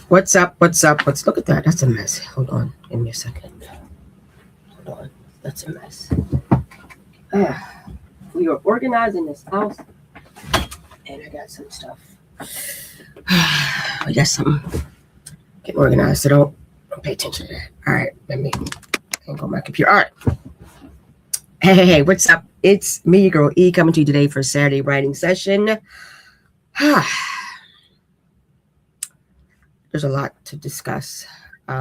What's up? What's up? Let's look at that. That's a mess. Hold on. Give me a second. Hold on. That's a mess. Ah, we are organizing this house, and I got some stuff. I got some. Get organized. So don't pay attention to that. All right. Let me go on my computer. All right. Hey. What's up? It's me, Girl E, coming to you today for a Saturday writing session. There's a lot to discuss.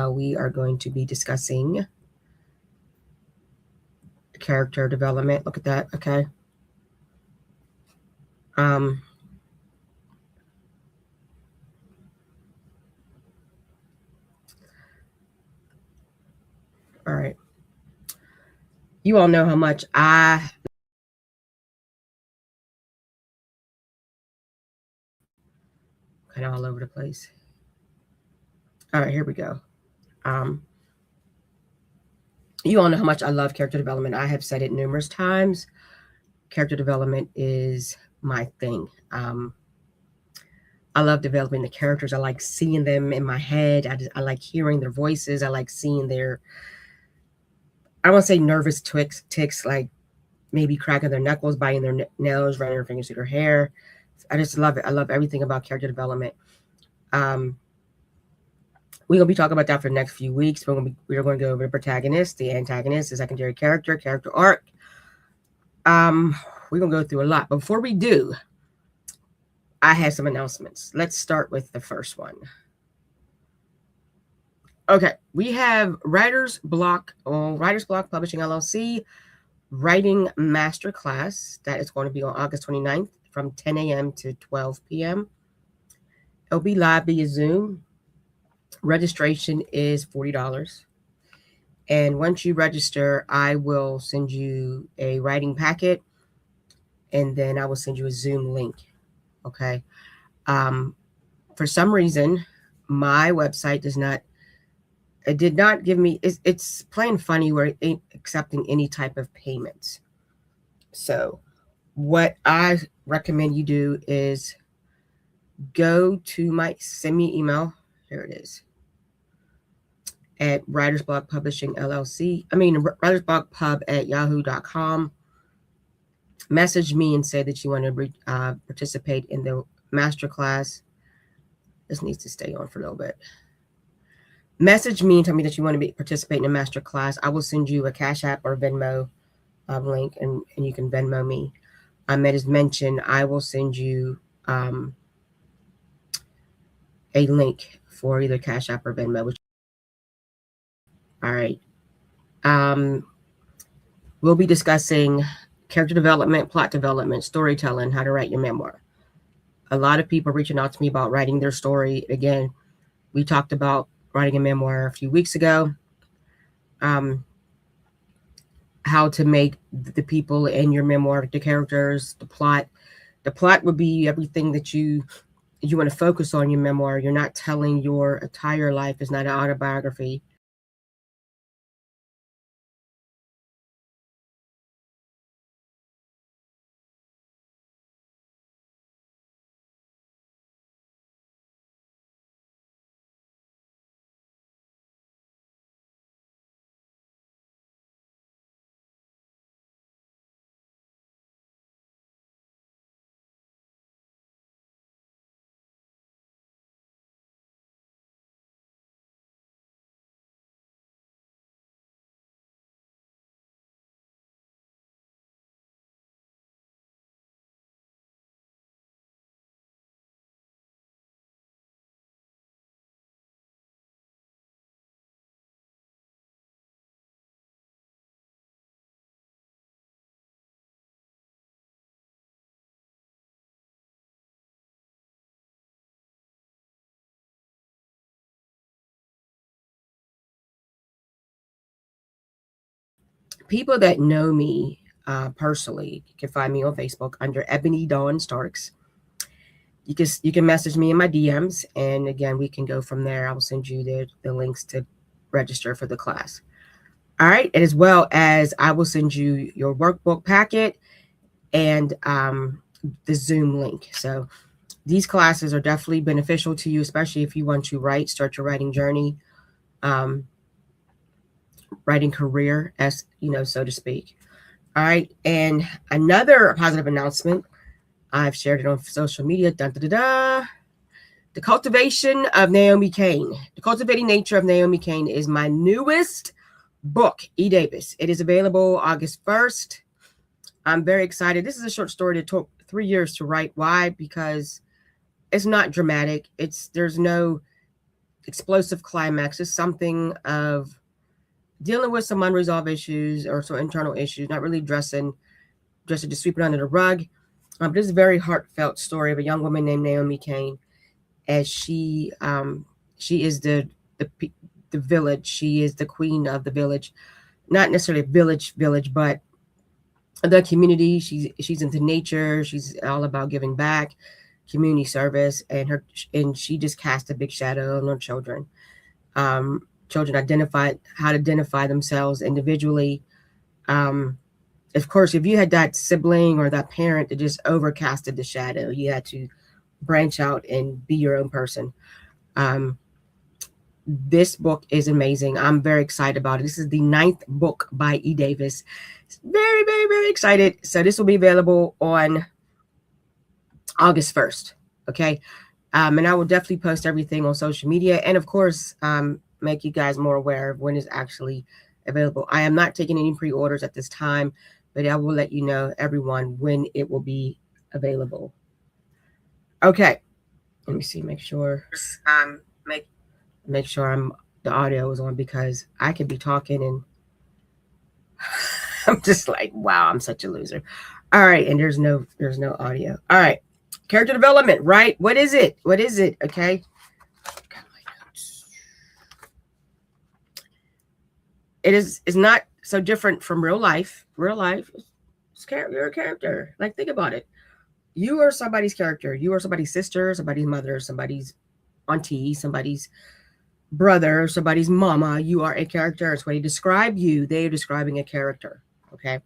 We are going to be discussing character development. Look at that. Okay. Um, all right. You all know how much I kind of all over the place. All right, here we go. Um, you all know how much I love character development. I have said it numerous times. Character development is my thing. I love developing the characters. I like seeing them in my head. I like hearing their voices. I like seeing their, I don't want to say nervous ticks, like maybe cracking their knuckles, biting their nails, running their fingers through their hair. I just love it. I love everything about character development. We're gonna be talking about that for the next few weeks. We're going to go over the protagonist, the antagonist, the secondary character arc. We're gonna go through a lot. But before we do, I have some announcements. Let's start with the first one. Okay, we have Writer's Block Publishing LLC Writing Masterclass that is going to be on August 29th from 10 a.m. to 12 p.m. It'll be live via Zoom. Registration is $40. And once you register, I will send you a writing packet, and then I will send you a Zoom link. Okay. For some reason, my website did not give me, it's playing funny where it ain't accepting any type of payments. So what I recommend you do is send me an email. Here it is. At Writer's Block Publishing LLC. Writer's Block Pub at yahoo.com. Message me and say that you want to participate in the masterclass. This needs to stay on for a little bit. Message me and tell me that you want to participate in a masterclass. I will send you a Cash App or Venmo link, and you can Venmo me. As mentioned, I will send you a link for either Cash App or Venmo. All right. We'll be discussing character development, plot development, storytelling, how to write your memoir. A lot of people reaching out to me about writing their story. Again, we talked about writing a memoir a few weeks ago. How to make the people in your memoir, the characters, the plot. The plot would be everything that you want to focus on in your memoir. You're not telling your entire life. It's not an autobiography. People that know me personally can find me on Facebook under Ebony Dawn Starks. You can message me in my DMs, and again, we can go from there. I will send you the links to register for the class. All right, and as well as I will send you your workbook packet and the Zoom link. So these classes are definitely beneficial to you, especially if you want to start your writing journey, um, writing career, as you know, so to speak. All right. And another positive announcement, I've shared it on social media. Dun, da, da, da. The Cultivation of Naomi Cain. The Cultivating Nature of Naomi Cain is my newest book, E. Davis. It is available August 1st. I'm very excited. This is a short story that took 3 years to write. Why? Because it's not dramatic. There's no explosive climax. It's something of dealing with some unresolved issues or some internal issues, not really dressing to just sweep it under the rug. This is a very heartfelt story of a young woman named Naomi Cain, as she is the village. She is the queen of the village, not necessarily a village, but the community. She's into nature. She's all about giving back, community service, and she just cast a big shadow on her children. Children identify themselves individually. Of course, if you had that sibling or that parent that just overcasted the shadow, you had to branch out and be your own person. This book is amazing. I'm very excited about it. This is the 9th book by E. Davis. Very, very, very excited. So this will be available on August 1st. Okay. And I will definitely post everything on social media. And of course, make you guys more aware of when it's actually available. I am not taking any pre-orders at this time, but I will let you know, everyone, when it will be available. Okay. Let me see, make sure the audio is on, because I could be talking and I'm just like, wow, I'm such a loser. All right, and there's no audio. All right. Character development, right? What is it? Okay. It's not so different from real life. Real life, you're a character. Like, think about it. You are somebody's character. You are somebody's sister, somebody's mother, somebody's auntie, somebody's brother, somebody's mama. You are a character. It's when they describe you, they are describing a character. Okay.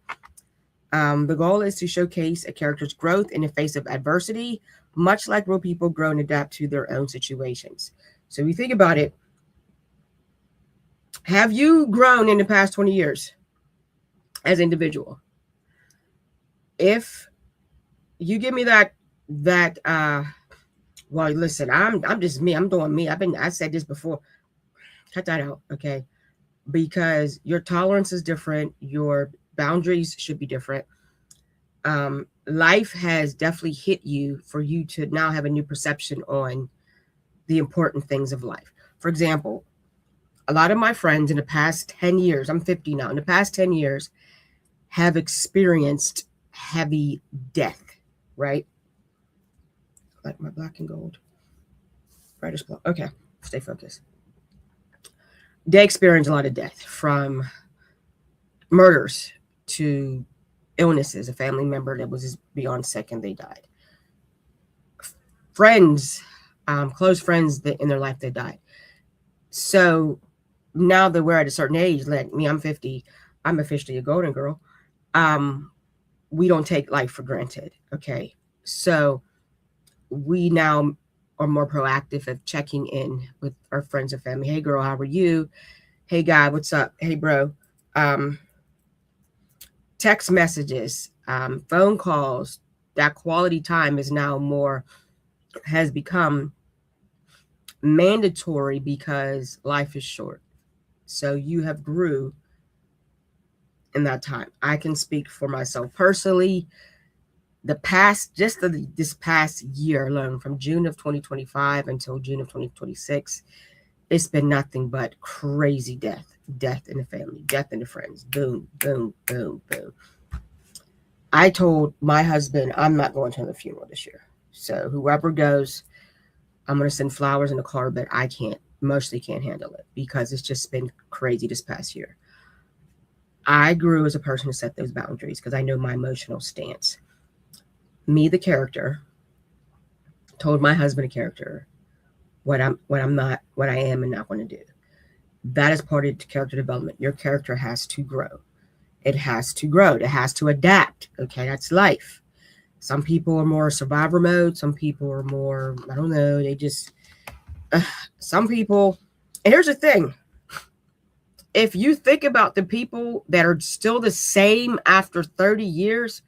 The goal is to showcase a character's growth in the face of adversity, much like real people grow and adapt to their own situations. So if you think about it, have you grown in the past 20 years as an individual? If you give me that, well, listen, I'm just me. I'm doing me. I said this before. Cut that out, okay? Because your tolerance is different. Your boundaries should be different. Life has definitely hit you for you to now have a new perception on the important things of life. For example, a lot of my friends in the past 10 years, I'm 50 now, in the past 10 years have experienced heavy death, right? Like my black and gold. Writer's block. Okay, stay focused. They experienced a lot of death, from murders to illnesses. A family member that was beyond sick and they died. Friends, close friends in their life that died. So now that we're at a certain age, like me, I'm 50, I'm officially a golden girl. We don't take life for granted. Okay. So we now are more proactive of checking in with our friends and family. Hey girl, how are you? Hey guy, what's up? Hey bro. Text messages, phone calls, that quality time has become mandatory because life is short. So you have grew in that time. I can speak for myself personally. This past year alone, from June of 2025 until June of 2026, it's been nothing but crazy death in the family, death in the friends. Boom, boom, boom, boom. I told my husband I'm not going to the funeral this year. So whoever goes, I'm going to send flowers in a car, but I mostly can't handle it because it's just been crazy this past year. I grew as a person to set those boundaries because I know my emotional stance. Me, the character, told my husband, a character, what I am and not going to do. That is part of character development. Your character has to grow. It has to grow. It has to adapt. Okay, that's life. Some people are more survivor mode. Some people are more, I don't know, they just, some people, and here's the thing. If you think about the people that are still the same after 30 years,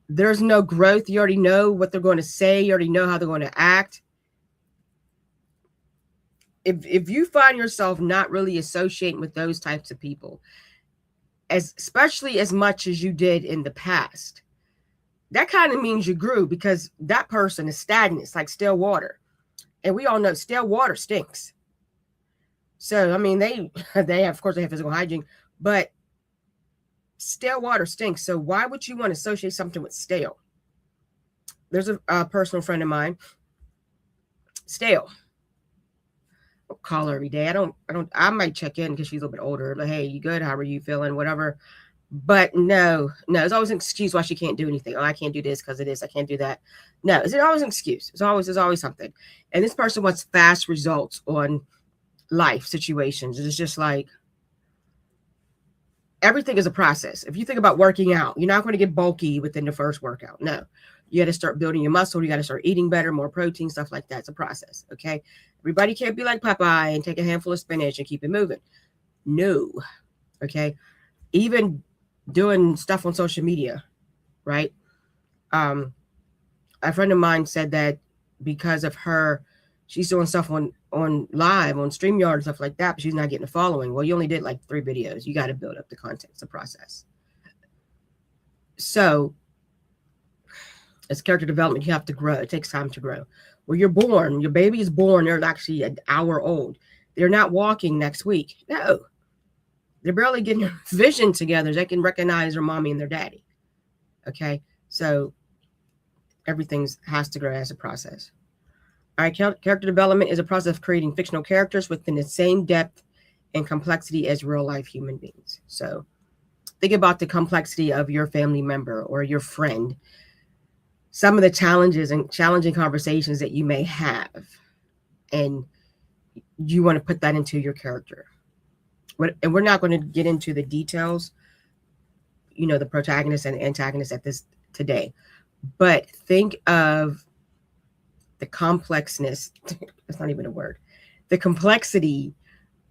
there's no growth. You already know what they're going to say. You already know how they're going to act. If you find yourself not really associating with those types of people, especially as much as you did in the past, that kind of means you grew, because that person is stagnant. It's like still water. And we all know still water stinks. So, I mean, they have, of course, they have physical hygiene, but stale water stinks. So why would you want to associate something with stale? There's a personal friend of mine, stale. I'll call her every day. I might check in because she's a little bit older. Like, hey, you good? How are you feeling? Whatever. But no, there's always an excuse why she can't do anything. Oh, I can't do this because of this. I can't do that. No, it's always an excuse. There's always something. And this person wants fast results on life situations. It's just like, everything is a process. If you think about working out, you're not going to get bulky within the first workout. No, you got to start building your muscle. You got to start eating better, more protein, stuff like that. It's a process. Okay. Everybody can't be like Popeye and take a handful of spinach and keep it moving. No. Okay. Even doing stuff on social media, right? A friend of mine said that because of her, she's doing stuff on live, on StreamYard and stuff like that, but she's not getting a following. Well, you only did like 3 videos. You got to build up the content. It's a process. So as character development, you have to grow. It takes time to grow. When you're born, your baby is born, they're actually an hour old. They're not walking next week. No. They're barely getting their vision together. They can recognize their mommy and their daddy. Okay. So everything has to grow as a process. All right. Character development is a process of creating fictional characters within the same depth and complexity as real life human beings. So think about the complexity of your family member or your friend, some of the challenges and challenging conversations that you may have, and you want to put that into your character. And we're not going to get into the details, the protagonist and antagonist at this today, but think of the complexness. That's not even a word. The complexity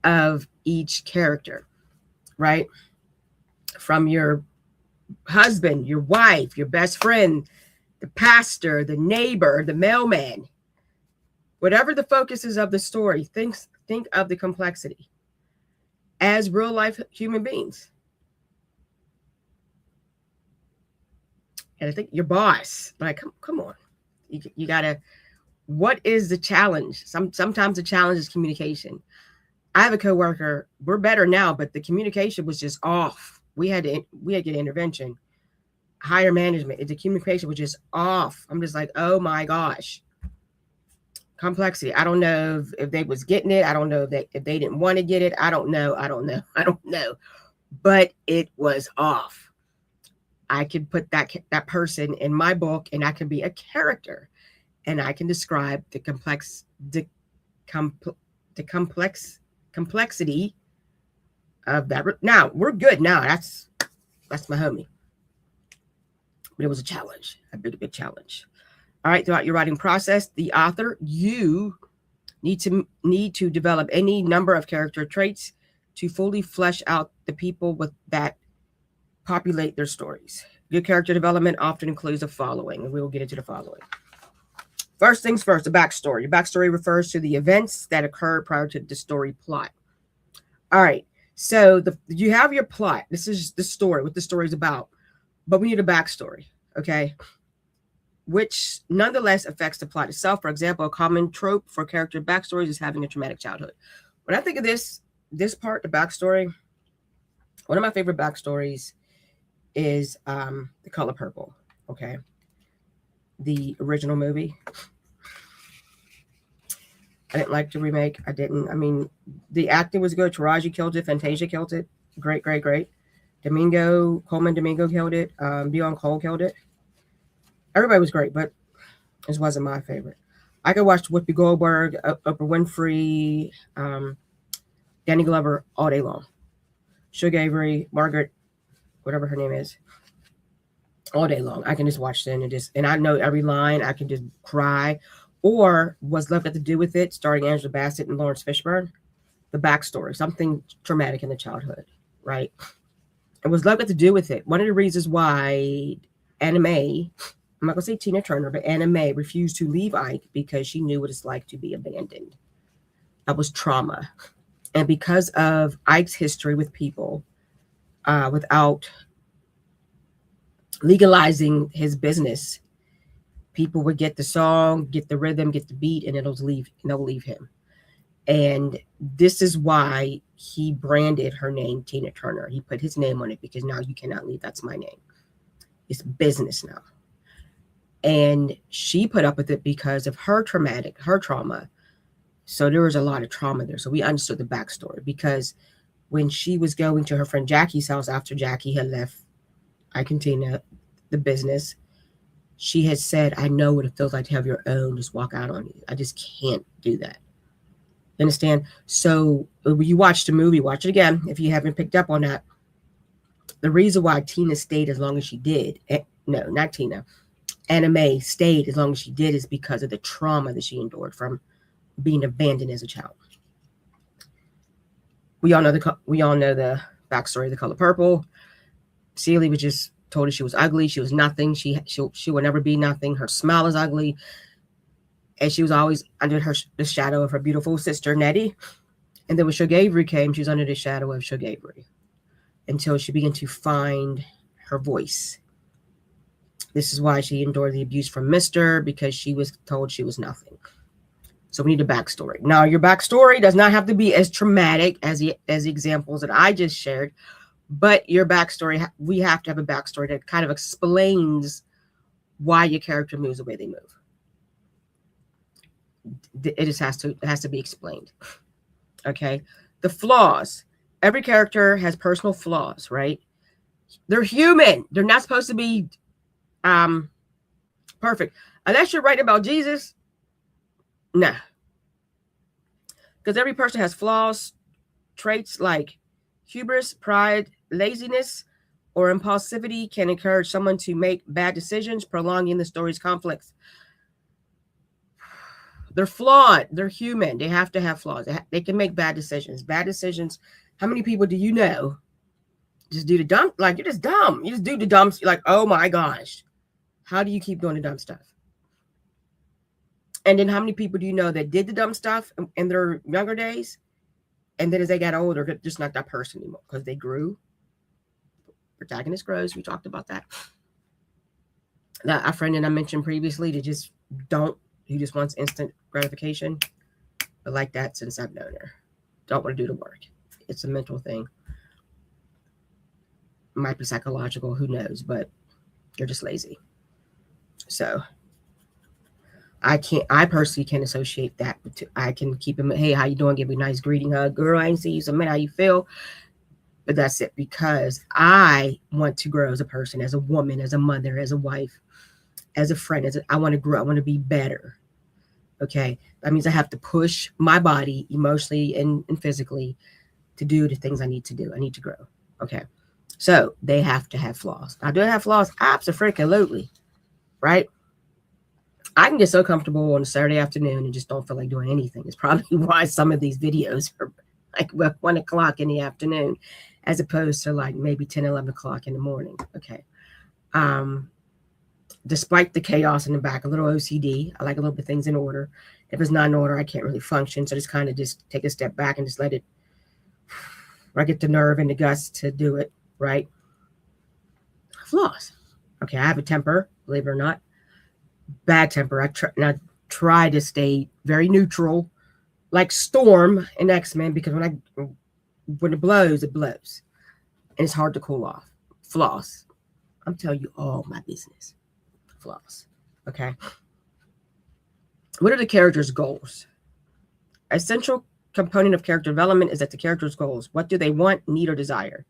of each character, right? From your husband, your wife, your best friend, the pastor, the neighbor, the mailman, whatever the focus is of the story, think of the complexity as real life human beings. And I think your boss, like, come on, you gotta, what is the challenge? Sometimes the challenge is communication. I have a coworker, we're better now, but the communication was just off. We had to get intervention, higher management. The communication was just off. I'm just like, oh my gosh. Complexity. I don't know if they was getting it. I don't know if they didn't want to get it. I don't know. But it was off. I could put that person in my book, and I can be a character, and I can describe the complexity of that. Now we're good. Now that's my homie. But it was a challenge, a big challenge. All right, throughout your writing process, the author, you need to develop any number of character traits to fully flesh out the people that populate their stories. Good character development often includes the following, and we will get into the following. First things first, the backstory. Your backstory refers to the events that occurred prior to the story plot. All right, so you have your plot. This is the story, what the story is about, but we need a backstory, okay? Which nonetheless affects the plot itself. For example, a common trope for character backstories is having a traumatic childhood. When I think of this part, the backstory, one of my favorite backstories is The Color Purple, okay? The original movie. I didn't like the remake. I mean, the acting was good. Taraji killed it. Fantasia killed it. Great. Coleman Domingo killed it. Dion Cole killed it. Everybody was great, but this wasn't my favorite. I could watch Whoopi Goldberg, Oprah Winfrey, Danny Glover all day long. Suge Avery, Margaret, whatever her name is. all day long. I can just watch it and I know every line. I can just cry. Or What's Love Got to Do with It, starring Angela Bassett and Lawrence Fishburne. The backstory, something traumatic in the childhood, right? And What's Love Got to Do with It? One of the reasons why Anna Mae, I'm not gonna say Tina Turner, but Anna Mae refused to leave Ike because she knew what it's like to be abandoned. That was trauma. And because of Ike's history with people, without legalizing his business, people would get the song, get the rhythm, get the beat, and they'll leave him. And this is why he branded her name Tina Turner. He put his name on it because now you cannot leave. That's my name. It's business now. And she put up with it because of her trauma. So there was a lot of trauma there. So we understood the backstory, because when she was going to her friend Jackie's house after Jackie had left Ike and Tina, the business, she had said, I know what it feels like to have your own just walk out on you. I just can't do that. Understand? So when you watch the movie, watch it again if you haven't picked up on that. The reason why Tina stayed as long as she did, no, not Tina, Anna Mae stayed as long as she did, is because of the trauma that she endured from being abandoned as a child. We all know the backstory of The Color Purple. Celie was just told her she was ugly. She was nothing. She would never be nothing. Her smile is ugly. And she was always under the shadow of her beautiful sister, Nettie. And then when Shug Avery came, she was under the shadow of Shug Avery until she began to find her voice. This is why she endured the abuse from Mr., because she was told she was nothing. So we need a backstory. Now, your backstory does not have to be as traumatic as the examples that I just shared, but your backstory, we have to have a backstory that kind of explains why your character moves the way they move. It just has to be explained. Okay. The flaws. Every character has personal flaws, right? They're human. They're not supposed to be perfect. Unless you're writing about Jesus, nah. Because every person has flaws, traits like hubris, pride, laziness, or impulsivity can encourage someone to make bad decisions, prolonging the story's conflicts. They're flawed. They're human. They have to have flaws. They can make bad decisions. Bad decisions. How many people do you know just do the dumb? Like, you're just dumb. You just do the dumb. Like, oh my gosh. How do you keep doing the dumb stuff? And then how many people do you know that did the dumb stuff in their younger days? And then as they got older, they're just not that person anymore because they grew. Protagonist grows. We talked about that. Now, a friend that I mentioned previously, they just don't. He just wants instant gratification. But like that, since I've known her, don't want to do the work. It's a mental thing. Might be psychological, who knows, but you're just lazy. So I personally can't associate that. I can keep him, hey, how you doing? Give me a nice greeting hug. Girl, I ain't see you, so man, how you feel? But that's it, because I want to grow as a person, as a woman, as a mother, as a wife, as a friend. I want to grow. I want to be better. Okay. That means I have to push my body emotionally and physically to do the things I need to do. I need to grow. Okay. So they have to have flaws. Now, do they have flaws? Absolutely. Right? I can get so comfortable on a Saturday afternoon and just don't feel like doing anything. It's probably why some of these videos are like 1 o'clock in the afternoon, as opposed to like maybe 10, 11 o'clock in the morning. Okay. Despite the chaos in the back, a little OCD. I like a little bit of things in order. If it's not in order, I can't really function. So just kind of just take a step back and just let it, I get the nerve and the guts to do it, right? Flaws. Okay, I have a temper, believe it or not. Bad temper. I try to stay very neutral, like Storm in X-Men, because when it blows, it blows. And it's hard to cool off. Flaws. I'm telling you all my business. Flaws. Okay. What are the character's goals? Essential component of character development is that the character's goals. What do they want, need, or desire?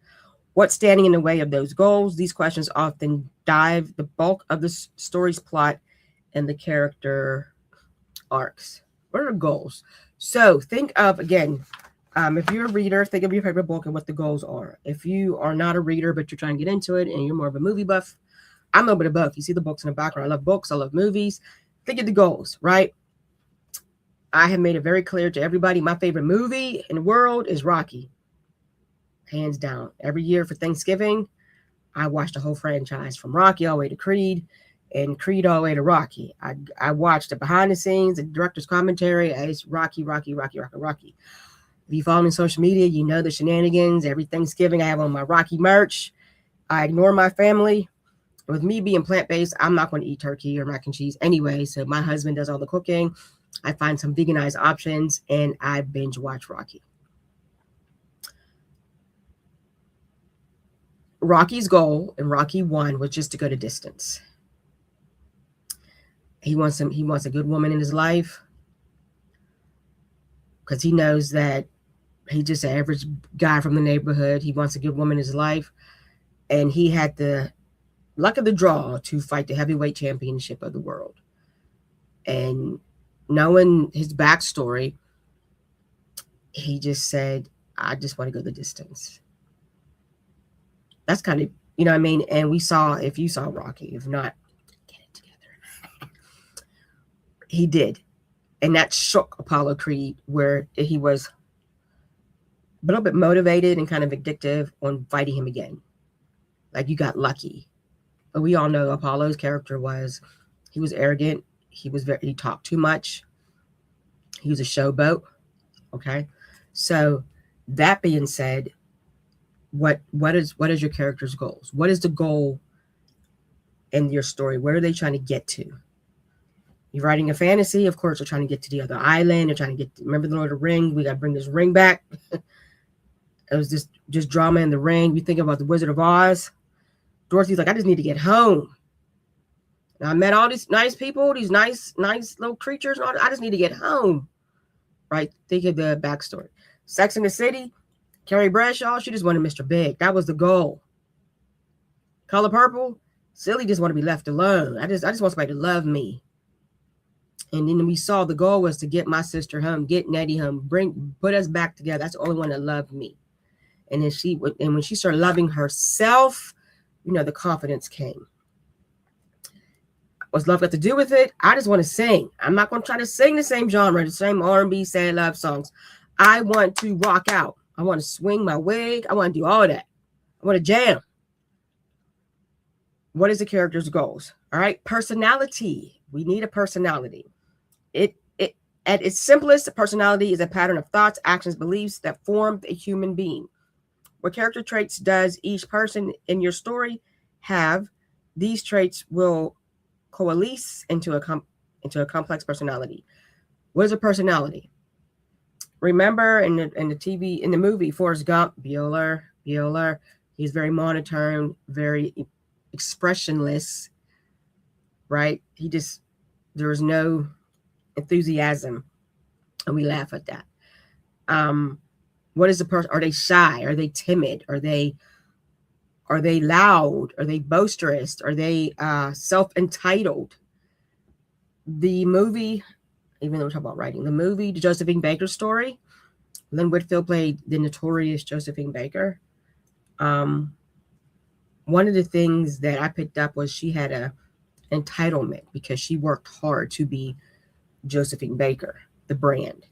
What's standing in the way of those goals? These questions often dive the bulk of the story's plot and the character arcs. What are the goals? So think of, again, if you're a reader, think of your favorite book and what the goals are. If you are not a reader, but you're trying to get into it and you're more of a movie buff, I'm a bit of both. You see the books in the background. I love books. I love movies. Think of the goals, right? I have made it very clear to everybody. My favorite movie in the world is Rocky. Hands down. Every year for Thanksgiving, I watch the whole franchise from Rocky all the way to Creed and Creed all the way to Rocky. I watched the behind the scenes, the director's commentary as Rocky. If you follow me on social media, you know the shenanigans. Every Thanksgiving, I have on my Rocky merch. I ignore my family. With me being plant-based, I'm not going to eat turkey or mac and cheese anyway. So my husband does all the cooking. I find some veganized options, and I binge watch Rocky. Rocky's goal in Rocky 1 was just to go the distance. He wants a good woman in his life because he knows that he's just an average guy from the neighborhood. He wants a good woman in his life. And he had the luck of the draw to fight the heavyweight championship of the world. And knowing his backstory, he just said, I just want to go the distance. That's kind of, you know what I mean? And we saw, if you saw Rocky, if not, get it together. He did. And that shook Apollo Creed, where he was a little bit motivated and kind of addictive on fighting him again. Like, you got lucky. But we all know Apollo's character he was arrogant. He talked too much. He was a showboat. Okay. So that being said, what is your character's goals? What is the goal in your story? Where are they trying to get to? You're writing a fantasy, of course, they're trying to get to the other island. They're trying to remember the Lord of the Ring. We got to bring this ring back. It was just drama in the ring. You think about the Wizard of Oz. Dorothy's like, I just need to get home. Now, I met all these nice people, these nice little creatures. And all that. I just need to get home. Right? Think of the backstory. Sex in the City. Carrie Bradshaw, she just wanted Mr. Big. That was the goal. Color Purple, Silly just want to be left alone. I just want somebody to love me. And then we saw the goal was to get my sister home, get Nettie home, put us back together. That's the only one that loved me. And then when she started loving herself, the confidence came. What's love got to do with it? I just want to sing. I'm not going to try to sing the same genre, the same R&B, sad love songs. I want to rock out. I want to swing my wig. I want to do all that. I want to jam. What is the character's goals? All right. Personality. We need a personality. At its simplest, a personality is a pattern of thoughts, actions, beliefs that form a human being. What character traits does each person in your story have? These traits will coalesce into a complex personality. What is a personality? Remember in the movie Forrest Gump, Bueller, he's very monotone, very expressionless, right? There was no enthusiasm, and we laugh at that. What is the person? Are they shy? Are they timid? Are they loud? Are they boisterous? Are they self-entitled? The movie, even though we're talking about writing, the movie, the Josephine Baker story, Lynn Whitfield played the notorious Josephine Baker. One of the things that I picked up was she had a entitlement because she worked hard to be Josephine Baker, the brand.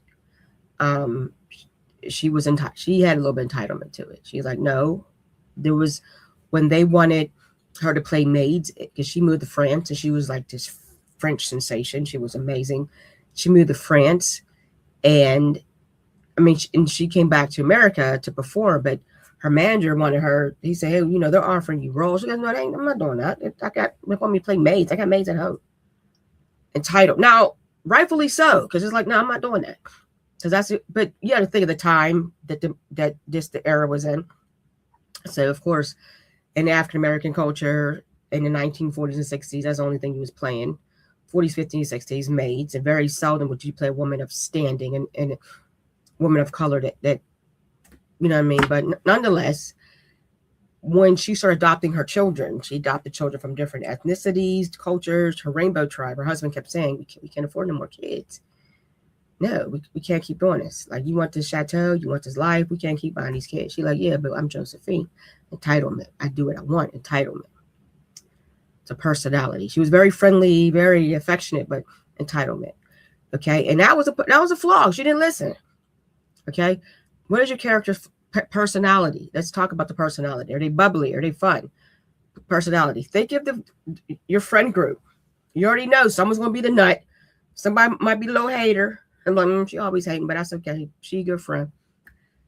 She had a little bit of entitlement to it. She's like, no, there was when they wanted her to play maids because she moved to France and she was like this French sensation. She was amazing. She moved to France, and she came back to America to perform, but her manager wanted her. He said, hey, they're offering you roles. She goes, no, I'm not doing that. They want me to play maids. I got maids at home. Entitled. Now, rightfully so, because it's like, no, I'm not doing that. Because that's it. But you got to think of the time that the era was in. So, of course, in African American culture in the 1940s and 60s, that's the only thing he was playing. 40s, 50s, 60s, maids, and very seldom would you play a woman of standing and a woman of color that you know what I mean. But nonetheless, when she started adopting her children, she adopted children from different ethnicities, cultures, her rainbow tribe. Her husband kept saying, we can't afford no more kids. No, we can't keep doing this. Like, you want this chateau, you want this life, we can't keep buying these kids. She's like, yeah, but I'm Josephine. Entitlement. I do what I want. Entitlement. the personality. She was very friendly, very affectionate, but entitlement. Okay, and that was a flaw. She didn't listen. Okay, what is your character's personality? Let's talk about the personality. Are they bubbly? Are they fun? Personality. Think of your friend group. You already know someone's going to be the nut. Somebody might be a little hater. I'm like, she always hating, but that's okay. She a good friend.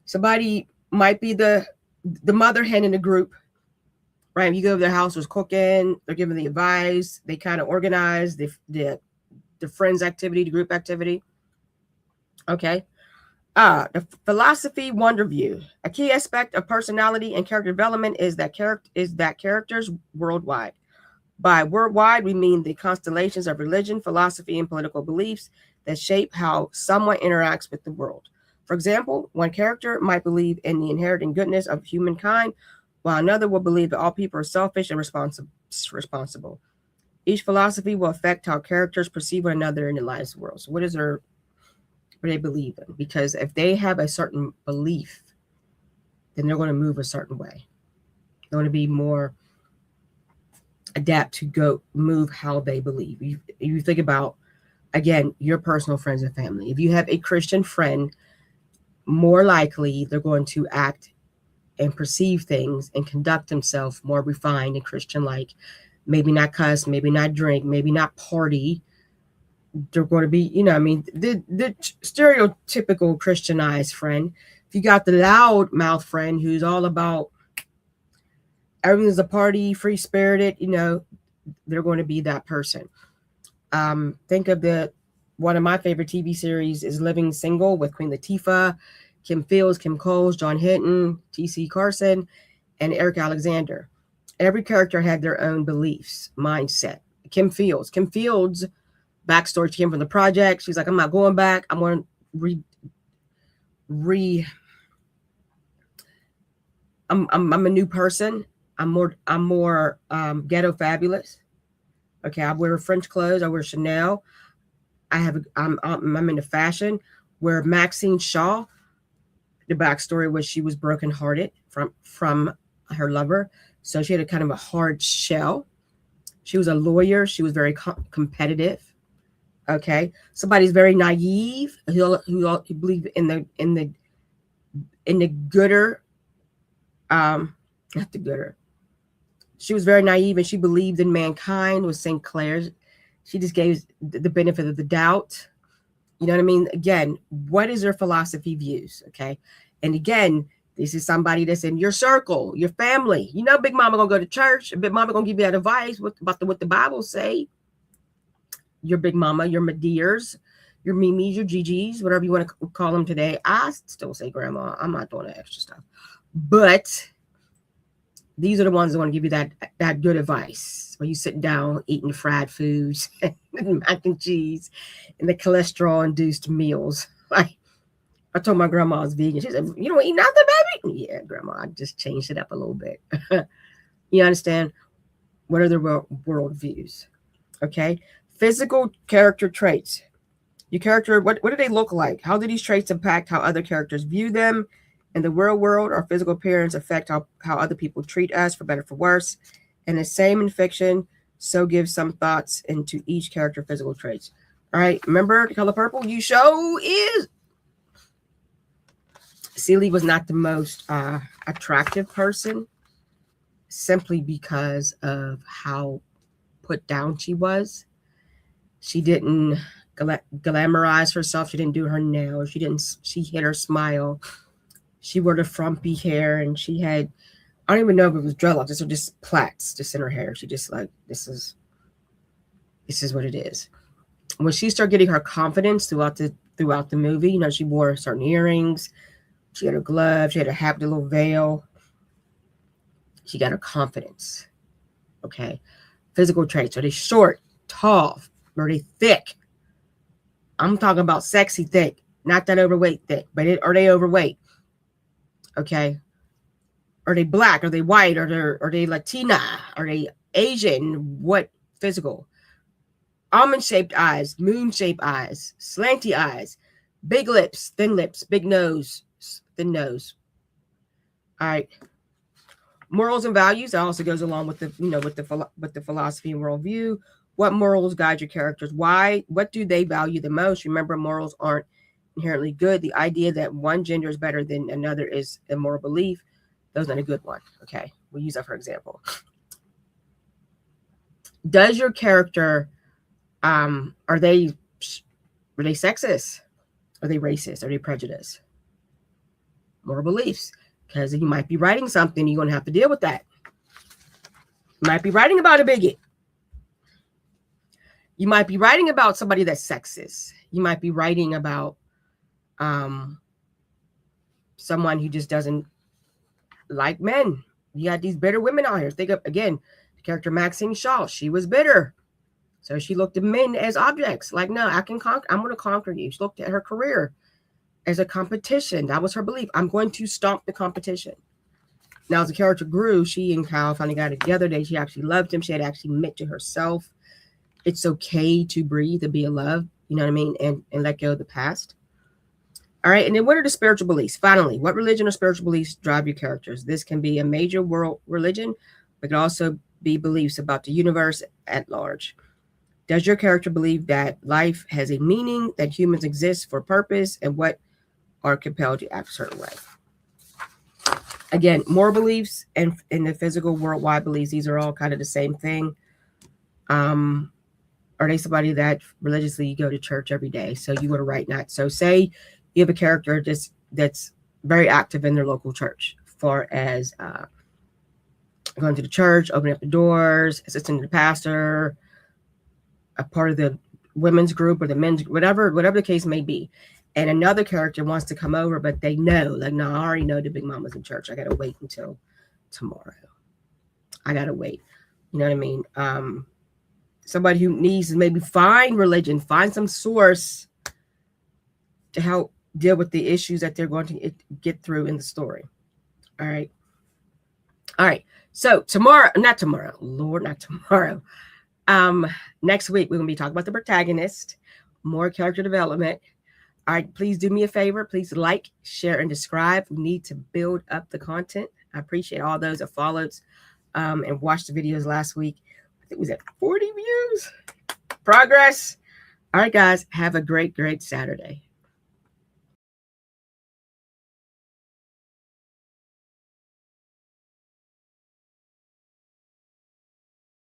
Somebody might be the mother hen in the group, right? If you go to their house, was cooking, they're giving the advice, they kind of organize the friends activity, the group activity. Okay. The philosophy wonder view. A key aspect of personality and character development is that characters worldwide. By worldwide, we mean the constellations of religion, philosophy, and political beliefs that shape how someone interacts with the world. For example, one character might believe in the inherent goodness of humankind, while another will believe that all people are selfish and responsible. Each philosophy will affect how characters perceive one another in the lives of the world. So what they believe in? Because if they have a certain belief, then they're going to move a certain way. They're going to be more adapt to go move how they believe. You think about, again, your personal friends and family. If you have a Christian friend, more likely they're going to act and perceive things and conduct themselves more refined and Christian-like. Maybe not cuss, maybe not drink, maybe not party. They're going to be, the stereotypical Christianized friend. If you got the loud mouth friend who's all about everything's a party, free spirited, they're going to be that person. Think of one of my favorite TV series is Living Single with Queen Latifah, Kim Fields, Kim Coles, John Hinton, T.C. Carson, and Eric Alexander. Every character had their own beliefs, mindset. Kim Fields, backstory, she came from the project. She's like, I'm not going back. I'm going to I'm a new person. I'm more ghetto fabulous. Okay, I wear French clothes. I wear Chanel. I'm into fashion. Where Maxine Shaw, the backstory was she was brokenhearted from her lover, so she had a kind of a hard shell. She was a lawyer. She was very competitive. Okay, somebody's very naive. Who believe in the gooder. Not the gooder. She was very naive and she believed in mankind, was St. Clair's. She just gave the benefit of the doubt. You know what I mean? Again, what is your philosophy views? Okay. And again, this is somebody that's in your circle, your family. Big mama gonna go to church. Big mama gonna give you that advice about what the Bible say. Your big mama, your Madeers, your Mimis, your Gigi's, whatever you want to call them today. I still say grandma. I'm not doing that extra stuff. But these are the ones that want to give you that good advice when you sit down eating the fried foods and mac and cheese and the cholesterol-induced meals. Like I told my grandma I was vegan. She said, "You don't eat nothing, baby?" Yeah, grandma, I just changed it up a little bit. You understand? What are their world views? Okay. Physical character traits. Your character, what do they look like? How do these traits impact how other characters view them? In the real world, our physical appearance affect how other people treat us, for better for worse. And the same in fiction, so give some thoughts into each character's physical traits. All right, remember The Color Purple? You show is. Celie was not the most attractive person, simply because of how put down she was. She didn't glamorize herself. She didn't do her nails. She hid her smile. She wore the frumpy hair, and she had, I don't even know if it was dreadlocks. This was just plaits just in her hair. She just like, this is what it is. When she started getting her confidence throughout the movie, she wore certain earrings. She had her gloves. She had her hat, the little veil. She got her confidence. Okay. Physical traits. Are they short, tall? Are they thick? I'm talking about sexy thick, not that overweight thick, but are they overweight? Okay. Are they black? Are they white? Are they Latina? Are they Asian? What physical? Almond-shaped eyes, moon-shaped eyes, slanty eyes, big lips, big nose, thin nose. All right. Morals and values, that also goes along with the, with the philosophy and worldview. What morals guide your characters? Why? What do they value the most? Remember, morals aren't inherently good. The idea that one gender is better than another is a moral belief. That's not a good one. Okay, we'll use that for example. Does your character, are they sexist? Are they racist? Are they prejudiced? Moral beliefs. Because you might be writing something, you're going to have to deal with that. You might be writing about a bigot. You might be writing about somebody that's sexist. You might be writing about someone who just doesn't like men. You got these bitter women out here. Think of, again, the character Maxine Shaw. She was bitter. So she looked at men as objects. Like, no, I can conquer. I'm going to conquer you. She looked at her career as a competition. That was her belief. I'm going to stomp the competition. Now, as the character grew, she and Kyle finally got together. She actually loved him. She had actually admit to herself, it's okay to breathe and be in love. You know what I mean? And let go of the past. All right. And then what are the spiritual beliefs? Finally, what religion or spiritual beliefs drive your characters? This can be a major world religion, but it can also be beliefs about the universe at large. Does your character believe that life has a meaning, that humans exist for purpose, and what are compelled to act a certain way? Again, moral beliefs and in the physical worldwide beliefs, these are all kind of the same thing. Are they somebody that religiously go to church every day? So you want to write that. So say you have a character that's very active in their local church, as far as going to the church, opening up the doors, assisting the pastor, a part of the women's group or the men's, whatever the case may be. And another character wants to come over, but they know, like, no, I already know the big mama's in church. I got to wait until tomorrow. I got to wait. You know what I mean? Somebody who needs to maybe find religion, find some source to help deal with the issues that they're going to get through in the story. All right. All right. So not tomorrow. Next week, we're going to be talking about the protagonist, more character development. All right, please do me a favor. Please like, share, and subscribe. We need to build up the content. I appreciate all those that followed and watched the videos last week. I think we was at 40 views. Progress. All right, guys, have a great, great Saturday.